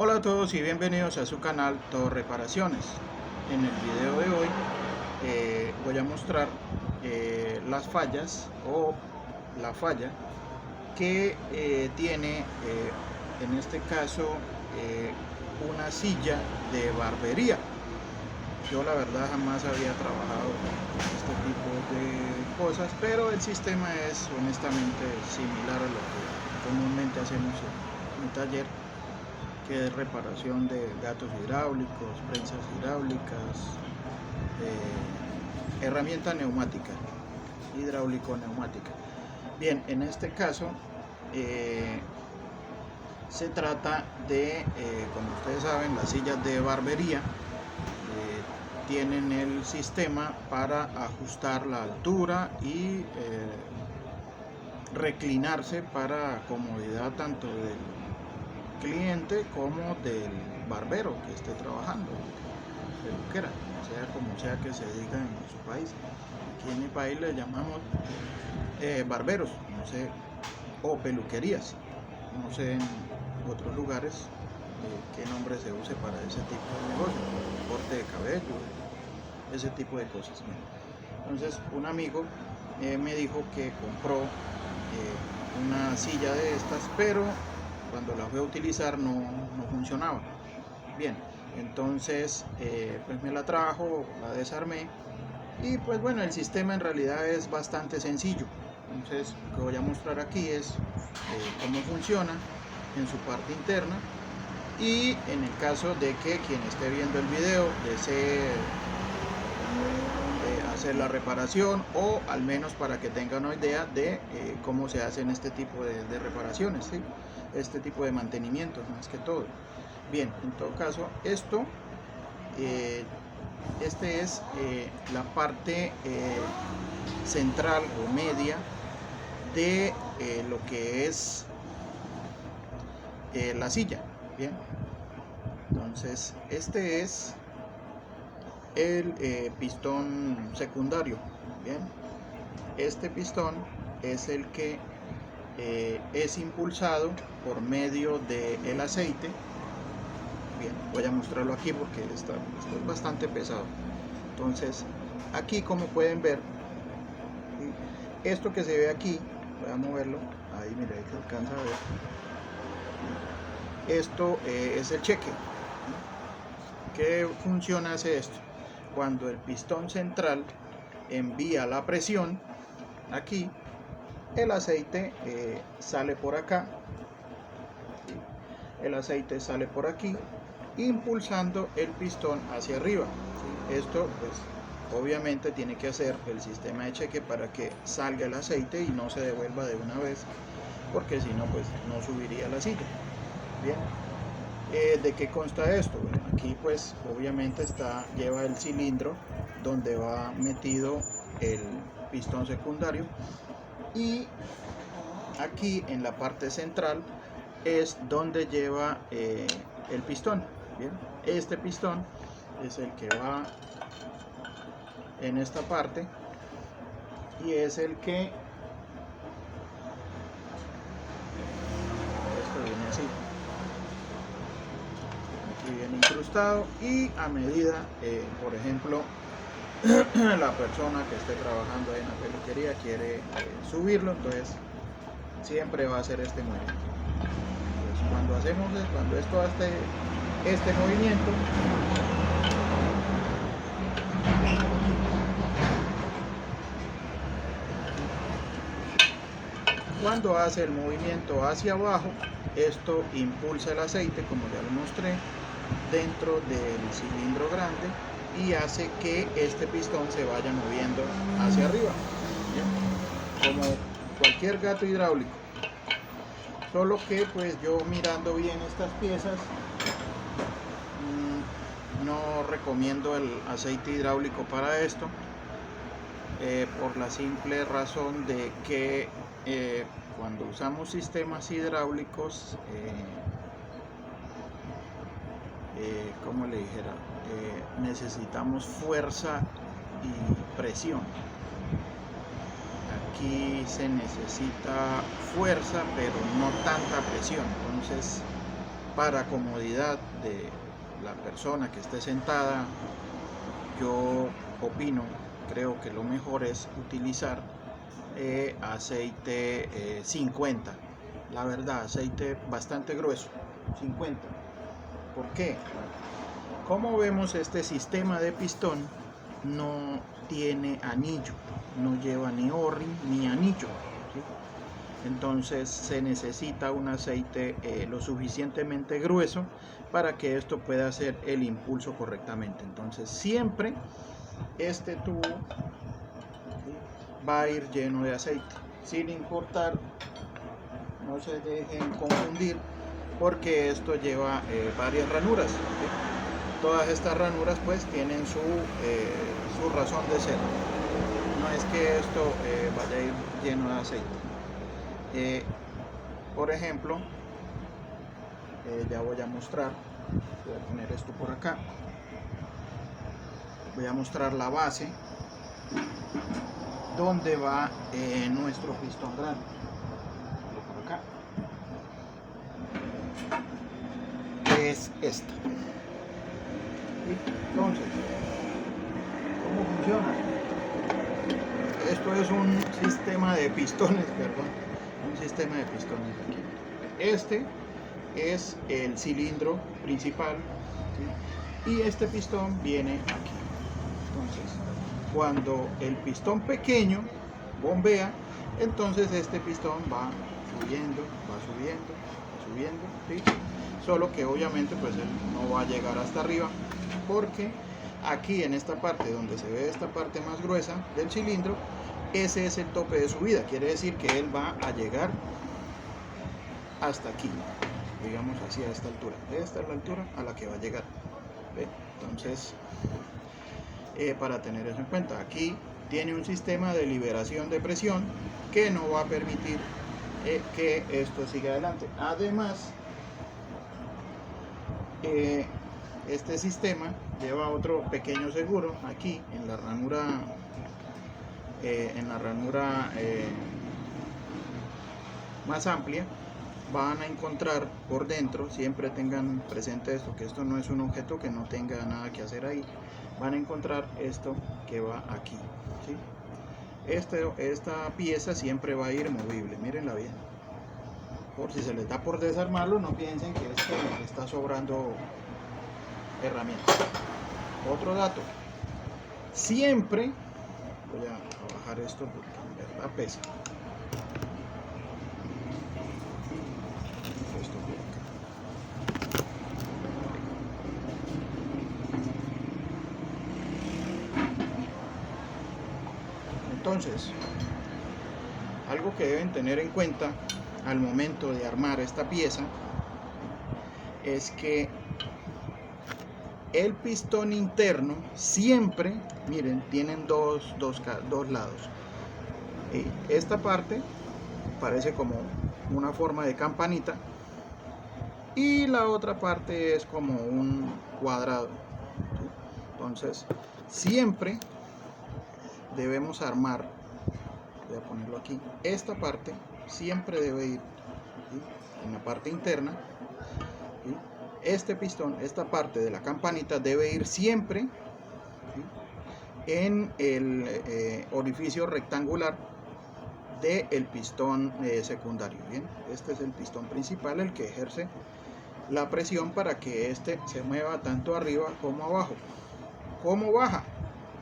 Hola a todos y bienvenidos a su canal Todo Reparaciones. En el video de hoy voy a mostrar las fallas o la falla que tiene en este caso una silla de barbería. Yo la verdad jamás había trabajado con este tipo de cosas, pero el sistema es honestamente similar a lo que comúnmente hacemos en un taller, que es reparación de gatos hidráulicos, prensas hidráulicas, herramienta neumática, hidráulico-neumática. Bien, en este caso se trata de, como ustedes saben, las sillas de barbería tienen el sistema para ajustar la altura y reclinarse para comodidad tanto del cliente como del barbero que esté trabajando, peluquera, sea como sea que se diga en su país. Aquí en mi país le llamamos barberos, no sé, o peluquerías, no sé en otros lugares qué nombre se use para ese tipo de negocio, corte de cabello, ese tipo de cosas. Entonces un amigo me dijo que compró una silla de estas, pero cuando la fui a utilizar no funcionaba bien. Entonces pues me la trajo, la desarmé y pues bueno, el sistema en realidad es bastante sencillo. Entonces lo que voy a mostrar aquí es cómo funciona en su parte interna, y en el caso de que quien esté viendo el video desee hacer la reparación, o al menos para que tengan una idea de cómo se hacen este tipo de reparaciones, ¿sí? Este tipo de mantenimientos más que todo. Bien, en todo caso, este es la parte central o media de lo que es la silla. Bien, entonces este es el pistón secundario. Bien, este pistón es el que es impulsado por medio del aceite. Bien, voy a mostrarlo aquí porque esto es bastante pesado. Entonces aquí, como pueden ver, esto que se ve aquí, voy a moverlo, ahí mira, ahí se alcanza a ver. Esto es el cheque. ¿Qué función hace esto? Cuando el pistón central envía la presión aquí, el aceite sale por acá, el aceite sale por aquí, impulsando el pistón hacia arriba. Esto pues obviamente tiene que hacer el sistema de cheque para que salga el aceite y no se devuelva de una vez, porque si no pues no subiría la silla. Bien, ¿de qué consta esto? Bueno, aquí pues obviamente lleva el cilindro donde va metido el pistón secundario, y aquí en la parte central es donde lleva el pistón. Bien, este pistón es el que va en esta parte y es el que, esto viene así, aquí viene incrustado, y a medida por ejemplo la persona que esté trabajando ahí en la peluquería quiere subirlo, entonces siempre va a hacer este movimiento. Entonces, cuando esto hace este movimiento, cuando hace el movimiento hacia abajo, esto impulsa el aceite, como ya lo mostré, dentro del cilindro grande, y hace que este pistón se vaya moviendo hacia arriba. ¿Bien? Como cualquier gato hidráulico, solo que pues yo, mirando bien estas piezas, no recomiendo el aceite hidráulico para esto, por la simple razón de que cuando usamos sistemas hidráulicos, como le dijera, necesitamos fuerza y presión. Aquí se necesita fuerza pero no tanta presión. Entonces para comodidad de la persona que esté sentada, yo creo que lo mejor es utilizar aceite 50, la verdad, aceite bastante grueso, 50. ¿Por qué? Como vemos, este sistema de pistón no tiene anillo, no lleva ni O-ring ni anillo, ¿sí? Entonces se necesita un aceite lo suficientemente grueso para que esto pueda hacer el impulso correctamente. Entonces siempre este tubo, ¿sí?, va a ir lleno de aceite, sin importar, no se dejen confundir, porque esto lleva varias ranuras, ¿sí? Todas estas ranuras pues tienen su razón de ser. No es que esto vaya a ir lleno de aceite. Por ejemplo, ya voy a mostrar, voy a poner esto por acá, voy a mostrar la base donde va nuestro pistón grande, por acá, es esta. Entonces, ¿cómo funciona? Esto es un sistema de pistones, un sistema de pistones aquí. Este es el cilindro principal, ¿sí?, y este pistón viene aquí. Entonces, cuando el pistón pequeño bombea, entonces este pistón va subiendo, ¿sí? Solo que obviamente pues él no va a llegar hasta arriba, porque aquí en esta parte donde se ve esta parte más gruesa del cilindro, ese es el tope de subida. Quiere decir que él va a llegar hasta aquí, digamos así, a esta altura. Esta es la altura a la que va a llegar. ¿Ve? Entonces, para tener eso en cuenta, aquí tiene un sistema de liberación de presión que no va a permitir que esto siga adelante. Además, este sistema lleva otro pequeño seguro aquí en la ranura, más amplia. Van a encontrar por dentro, siempre tengan presente esto, que esto no es un objeto que no tenga nada que hacer ahí. Van a encontrar esto que va aquí, ¿sí? Esta pieza siempre va a ir movible, mírenla bien. Por si se les da por desarmarlo, no piensen que es que está sobrando herramientas. Otro dato, siempre, voy a bajar esto porque en verdad pesa. Entonces, algo que deben tener en cuenta al momento de armar esta pieza es que el pistón interno siempre, miren, tienen dos lados. Esta parte parece como una forma de campanita y la otra parte es como un cuadrado, ¿sí? Entonces, siempre debemos armar, voy a ponerlo aquí, esta parte siempre debe ir, ¿sí?, en la parte interna, ¿sí? Este pistón, esta parte de la campanita debe ir siempre, ¿sí?, en el orificio rectangular del pistón secundario. Bien, este es el pistón principal, el que ejerce la presión para que este se mueva tanto arriba como abajo. ¿Cómo baja?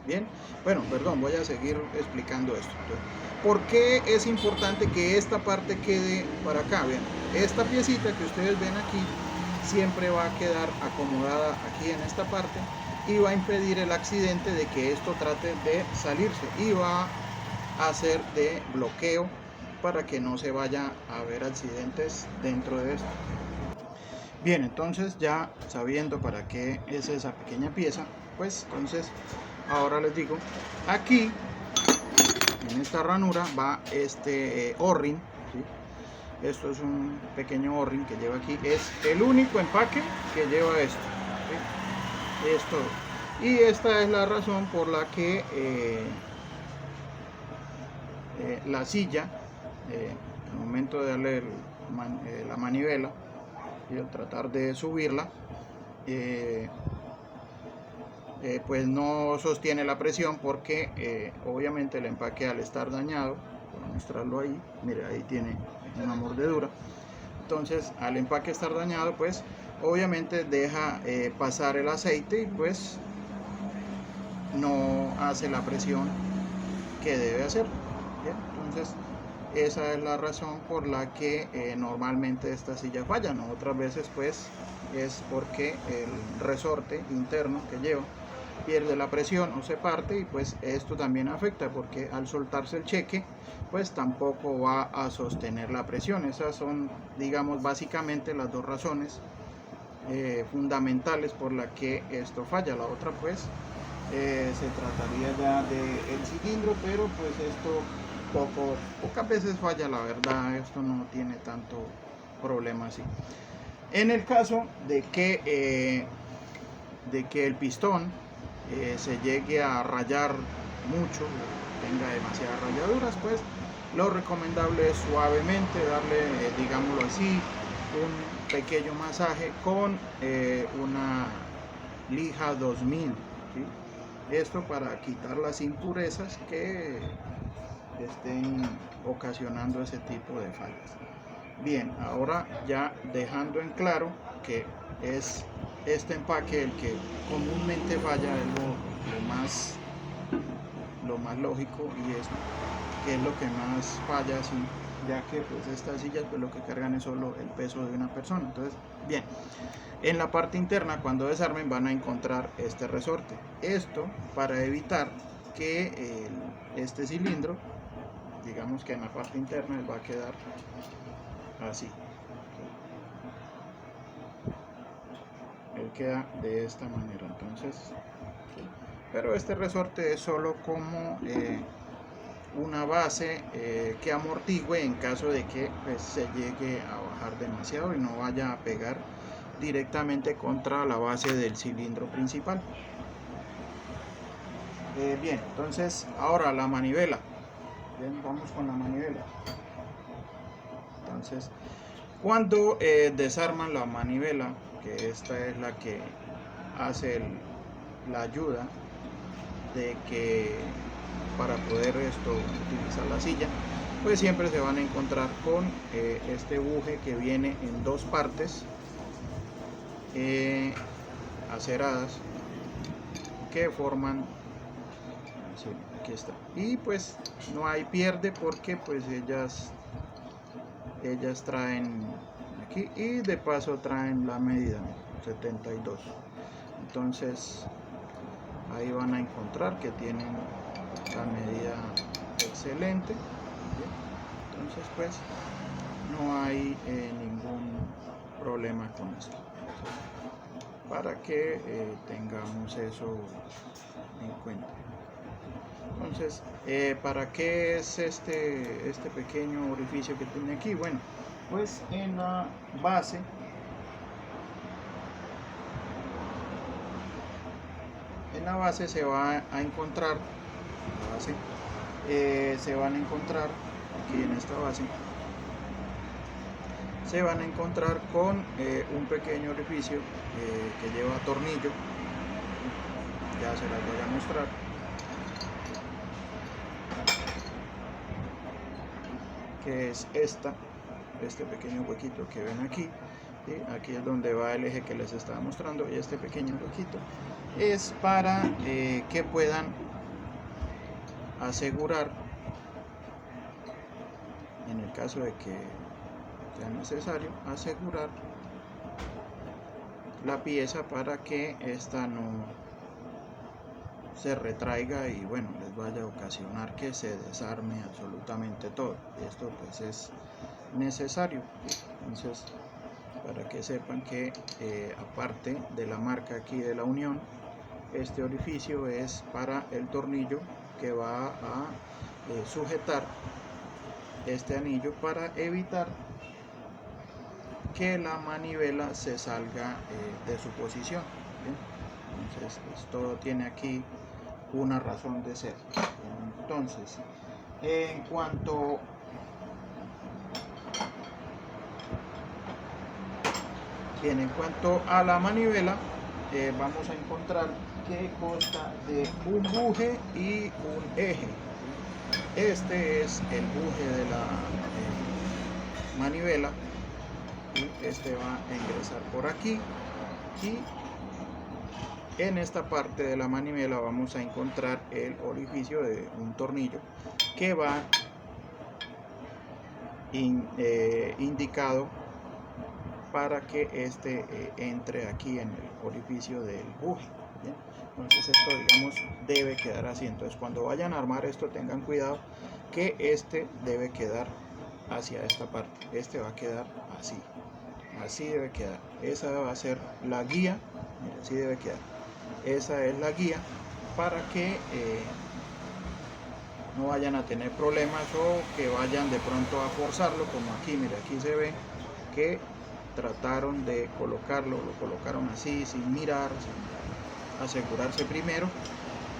Bien, bueno, perdón, voy a seguir explicando esto. ¿Por qué es importante que esta parte quede para acá? Bien, esta piecita que ustedes ven aquí siempre va a quedar acomodada aquí en esta parte y va a impedir el accidente de que esto trate de salirse, y va a hacer de bloqueo para que no se vaya a haber accidentes dentro de esto. Bien, entonces ya sabiendo para qué es esa pequeña pieza, pues entonces ahora les digo, aquí en esta ranura va este O-ring, ¿sí? Esto es un pequeño O-ring que lleva aquí, es el único empaque que lleva esto, ¿sí? Esto, y esta es la razón por la que la silla, al momento de darle la manivela, y al tratar de subirla, pues no sostiene la presión porque obviamente el empaque, al estar dañado, voy a mostrarlo ahí, mire, ahí tiene una mordedura. Entonces, al empaque estar dañado, pues obviamente deja pasar el aceite y pues no hace la presión que debe hacer. ¿Bien? Entonces, esa es la razón por la que normalmente estas sillas fallan. Otras veces pues es porque el resorte interno que lleva pierde la presión o se parte, y pues esto también afecta porque al soltarse el cheque pues tampoco va a sostener la presión. Esas son, digamos, básicamente las dos razones fundamentales por la que esto falla. La otra pues se trataría ya del cilindro, pero pues esto pocas veces falla, la verdad. Esto no tiene tanto problema así. En el caso de que el pistón se llegue a rayar mucho, tenga demasiadas rayaduras, pues lo recomendable es suavemente darle, digámoslo así, un pequeño masaje con una lija 2000, ¿sí? Esto para quitar las impurezas que estén ocasionando ese tipo de fallas. Bien, ahora ya dejando en claro que es este empaque el que comúnmente falla, es lo más lógico, y es que es lo que más falla, sí, ya que pues estas sillas pues lo que cargan es solo el peso de una persona. Entonces, bien, en la parte interna, cuando desarmen, van a encontrar este resorte. Esto para evitar que este cilindro, digamos que en la parte interna, él va a quedar así. Él queda de esta manera. Entonces, ¿sí? Pero este resorte es solo como una base que amortigüe en caso de que pues, se llegue a bajar demasiado y no vaya a pegar directamente contra la base del cilindro principal. Bien, entonces ahora la manivela. Bien, vamos con la manivela. Entonces, cuando desarman la manivela, que esta es la que hace la ayuda de que para poder utilizar la silla, pues siempre se van a encontrar con este buje que viene en dos partes aceradas que forman, sí, aquí está, y pues no hay pierde porque pues ellas traen aquí, y de paso traen la medida 72. Entonces ahí van a encontrar que tienen la medida excelente. ¿Bien? Entonces pues no hay ningún problema con esto. Para que tengamos eso en cuenta. Entonces, ¿para qué es este pequeño orificio que tiene aquí? Bueno, pues en la base se va a encontrar, se van a encontrar aquí en esta base, se van a encontrar con un pequeño orificio que lleva tornillo. Ya se las voy a mostrar. Que es este pequeño huequito que ven aquí. ¿Sí? Aquí es donde va el eje que les estaba mostrando, y este pequeño huequito es para que puedan asegurar, en el caso de que sea necesario, asegurar la pieza para que esta no se retraiga y bueno, les vaya a ocasionar que se desarme absolutamente todo. Esto pues es necesario. Entonces, para que sepan que aparte de la marca aquí de la Unión, este orificio es para el tornillo que va a sujetar este anillo para evitar que la manivela se salga de su posición. ¿Bien? Entonces pues, todo tiene aquí una razón de ser. Entonces, en cuanto Bien, en cuanto a la manivela, vamos a encontrar que consta de un buje y un eje. Este es el buje de la manivela y este va a ingresar por aquí, y en esta parte de la manivela vamos a encontrar el orificio de un tornillo que va indicado para que este entre aquí en el orificio del buje. ¿Bien? Entonces esto, digamos, debe quedar así. Entonces cuando vayan a armar esto, tengan cuidado que este debe quedar hacia esta parte. Este va a quedar así debe quedar. Esa va a ser la guía. Mira, así debe quedar. Esa es la guía para que no vayan a tener problemas o que vayan de pronto a forzarlo, como aquí. Mira, aquí se ve que trataron de colocarlo, lo colocaron así sin mirar, sin asegurarse primero,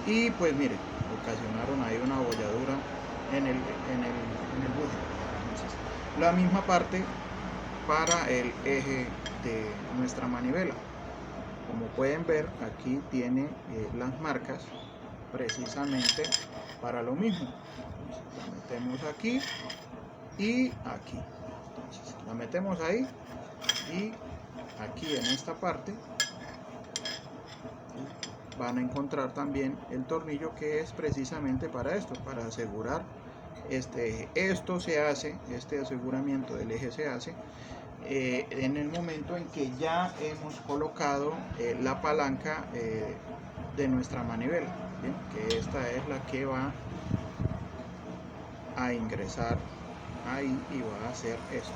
y pues miren, ocasionaron ahí una abolladura en el buje. Entonces, la misma parte para el eje de nuestra manivela. Como pueden ver, aquí tiene las marcas precisamente para lo mismo. Entonces, la metemos aquí y aquí. Entonces, la metemos ahí y aquí en esta parte van a encontrar también el tornillo que es precisamente para esto, para asegurar este eje. Esto se hace, este aseguramiento del eje se hace en el momento en que ya hemos colocado la palanca de nuestra manivela, ¿bien? Que esta es la que va a ingresar ahí y va a hacer esto.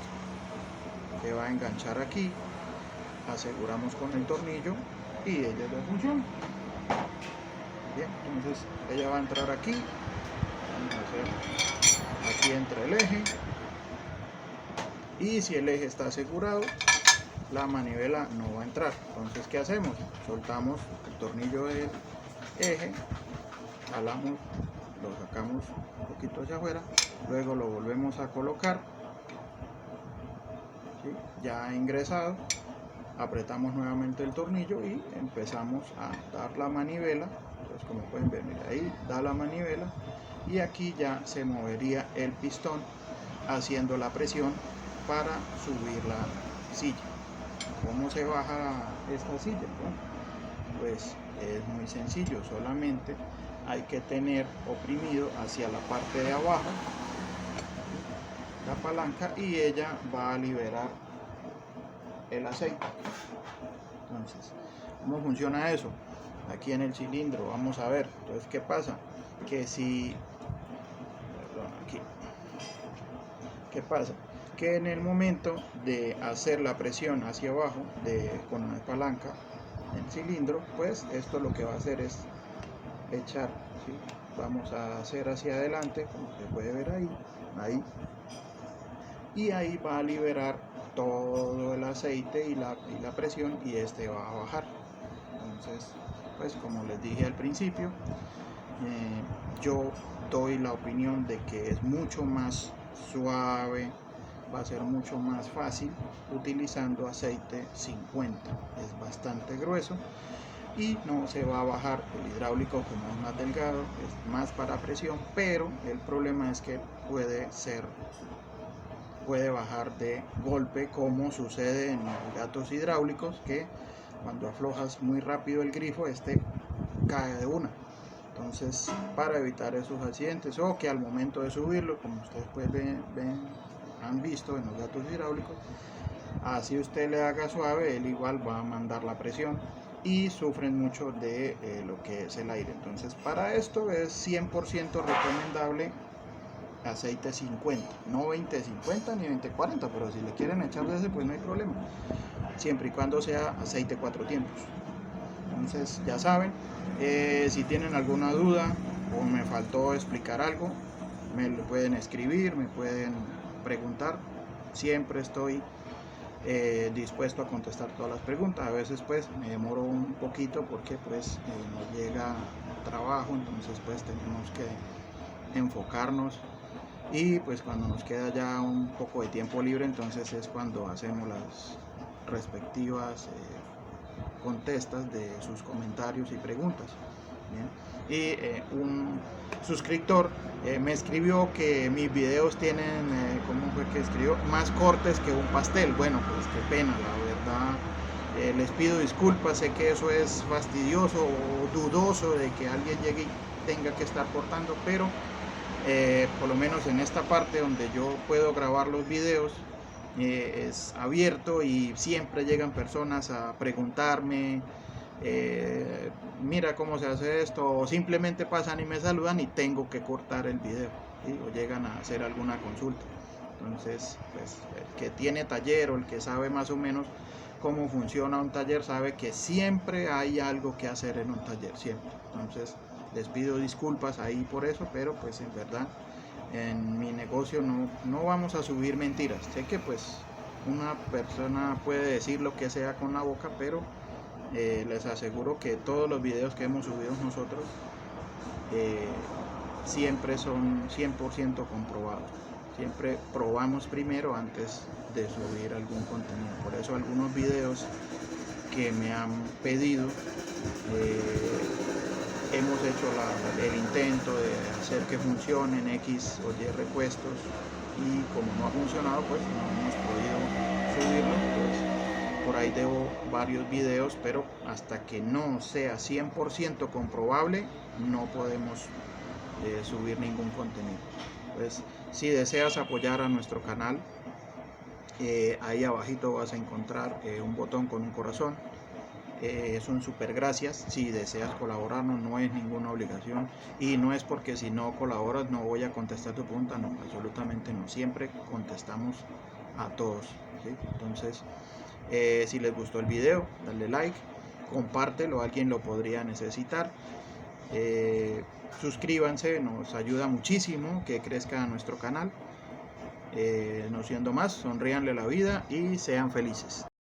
Se va a enganchar aquí, aseguramos con el tornillo y ella ya funciona. Bien, entonces ella va a entrar aquí, vamos a hacer, aquí entra el eje, y si el eje está asegurado, la manivela no va a entrar. Entonces, ¿qué hacemos? Soltamos el tornillo del eje, jalamos, lo sacamos un poquito hacia afuera, luego lo volvemos a colocar, ¿sí? Ya ingresado, apretamos nuevamente el tornillo y empezamos a dar la manivela. Entonces, como pueden ver, mira, ahí da la manivela y aquí ya se movería el pistón haciendo la presión para subir la silla. ¿Cómo se baja esta silla? Bueno, pues es muy sencillo, solamente hay que tener oprimido hacia la parte de abajo la palanca y ella va a liberar el aceite. Entonces, ¿cómo funciona eso? Aquí en el cilindro, vamos a ver. Entonces, ¿qué pasa? Que si, perdón, aquí, ¿qué pasa? Que en el momento de hacer la presión hacia abajo con la palanca en el cilindro, pues esto lo que va a hacer es echar, ¿sí? Vamos a hacer hacia adelante, como se puede ver ahí, y ahí va a liberar todo el aceite y la presión, y este va a bajar. Entonces, pues como les dije al principio, yo doy la opinión de que es mucho más suave, va a ser mucho más fácil utilizando aceite 50. Es bastante grueso y no se va a bajar. El hidráulico, como es más delgado, es más para presión, pero el problema es que puede bajar de golpe, como sucede en los gatos hidráulicos, que cuando aflojas muy rápido el grifo, este cae de una. Entonces, para evitar esos accidentes, o que al momento de subirlo, como ustedes pues han visto en los gatos hidráulicos, así usted le haga suave, él igual va a mandar la presión y sufren mucho de lo que es el aire. Entonces, para esto es 100% recomendable aceite 50, no 20-50 ni 20-40, pero si le quieren echar de ese, pues no hay problema, siempre y cuando sea aceite 4 tiempos. Entonces, ya saben, si tienen alguna duda o me faltó explicar algo, me lo pueden escribir, me pueden preguntar. Siempre estoy dispuesto a contestar todas las preguntas. A veces pues me demoro un poquito porque pues nos llega trabajo, entonces pues tenemos que enfocarnos, y pues cuando nos queda ya un poco de tiempo libre, entonces es cuando hacemos respectivas contestas de sus comentarios y preguntas. Bien. Y un suscriptor me escribió que mis videos tienen, ¿cómo fue que escribió? Más cortes que un pastel. Bueno, pues qué pena, la verdad. Les pido disculpas, sé que eso es fastidioso o dudoso de que alguien llegue y tenga que estar cortando, pero por lo menos en esta parte donde yo puedo grabar los videos es abierto y siempre llegan personas a preguntarme, mira cómo se hace esto, o simplemente pasan y me saludan y tengo que cortar el video, ¿sí? O llegan a hacer alguna consulta. Entonces, pues el que tiene taller o el que sabe más o menos cómo funciona un taller sabe que siempre hay algo que hacer en un taller, siempre. Entonces, les pido disculpas ahí por eso, pero pues en verdad en mi negocio no vamos a subir mentiras. Sé que pues una persona puede decir lo que sea con la boca, pero les aseguro que todos los videos que hemos subido nosotros siempre son 100% comprobados. Siempre probamos primero antes de subir algún contenido. Por eso algunos videos que me han pedido hemos hecho el intento de hacer que funcionen X o Y repuestos y como no ha funcionado pues no hemos podido subirlo. Pues, por ahí debo varios videos, pero hasta que no sea 100% comprobable no podemos subir ningún contenido. Pues si deseas apoyar a nuestro canal, ahí abajito vas a encontrar un botón con un corazón. Es un super gracias. Si deseas colaborarnos, no es ninguna obligación y no es porque si no colaboras no voy a contestar tu pregunta, no, absolutamente no, siempre contestamos a todos, ¿sí? Entonces si les gustó el video, dale like, compártelo, alguien lo podría necesitar. Suscríbanse, nos ayuda muchísimo que crezca nuestro canal. No siendo más, sonríanle la vida y sean felices.